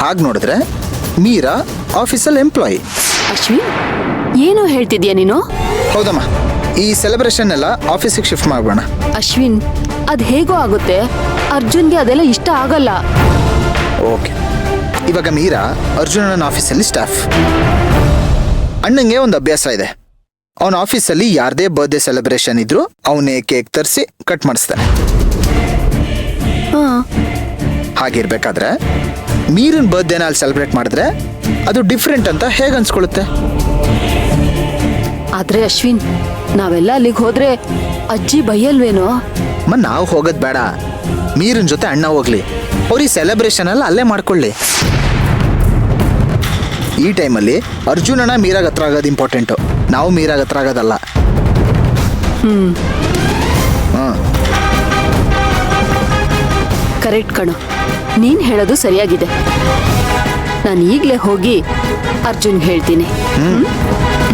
ಹಾಗೆ ನೋಡಿದ್ರೆ ಮೀರಾ ಆಫೀಸಲ್ಲಿ ಎಂಪ್ಲಾಯಿ. ಅಶ್ವಿನ್, ಏನು ಹೇಳ್ತಿದ್ಯಾ ನೀನು? ಹೌದಮ್ಮ, ಈ ಸೆಲೆಬ್ರೇಷನ್ ಎಲ್ಲ ಆಫೀಸಿಗೆ ಶಿಫ್ಟ್ ಮಾಡೋಣ. ಅಶ್ವಿನ್, ಅದ್ ಹೇಗೋ ಆಗುತ್ತೆ. ಅರ್ಜುನ್ಗೆ ಅದೆಲ್ಲ ಇಷ್ಟ ಆಗಲ್ಲ. ಓಕೆ, ಇವಾಗ ಮೀರಾ ಅರ್ಜುನನ ಆಫೀಸಲ್ಲಿ ಸ್ಟಾಫ್. ಅಣ್ಣಂಗೆ ಒಂದು ಅಭ್ಯಾಸ ಇದೆ. ಅವನ ಆಫೀಸಲ್ಲಿ ಯಾರದೇ ಬರ್ತ್ಡೇ ಸೆಲೆಬ್ರೇಷನ್ ಇದ್ರು ಅವನೇ ಕೇಕ್ ತರಿಸಿ ಕಟ್ ಮಾಡಿಸ್ತಾನೆ. ಹಾಗಿರ್ಬೇಕಾದ್ರೆ ಮೀರನ್ ಬರ್ತ್ಡೇನ ಅಲ್ಲಿ ಸೆಲೆಬ್ರೇಟ್ ಮಾಡಿದ್ರೆ ಅದು ಡಿಫ್ರೆಂಟ್ ಅಂತ ಹೇಗೆ ಅನ್ಸ್ಕೊಳ್ಳುತ್ತೆ? ಆದ್ರೆ ಅಶ್ವಿನ್, ನಾವೆಲ್ಲ ಅಲ್ಲಿಗೆ ಹೋದ್ರೆ ಅಜ್ಜಿ ಬೈಯಲ್ವೇನೋ? ನಾವು ಹೋಗೋದ್ ಬೇಡ, ಮೀರನ್ ಜೊತೆ ಅಣ್ಣ ಹೋಗ್ಲಿ. ಅವ್ರಿಗೆ ಸೆಲೆಬ್ರೇಷನ್ ಎಲ್ಲ ಅಲ್ಲೇ ಮಾಡ್ಕೊಳ್ಳಿ. ಈ ಟೈಮಲ್ಲಿ ಅರ್ಜುನನ ಮೀರಾಗ ಹತ್ರ ಆಗೋದು ಇಂಪಾರ್ಟೆಂಟು, ನಾವು ಮೀರಾಗ ಹತ್ರ ಆಗೋದಲ್ಲ. ಕರೆಕ್ಟ್ ಕಣೋ, ನೀನ್ ಹೇಳೋದು ಸರಿಯಾಗಿದೆ. ನಾನು ಈಗಲೇ ಹೋಗಿ ಅರ್ಜುನ್ಗೆ ಹೇಳ್ತೀನಿ.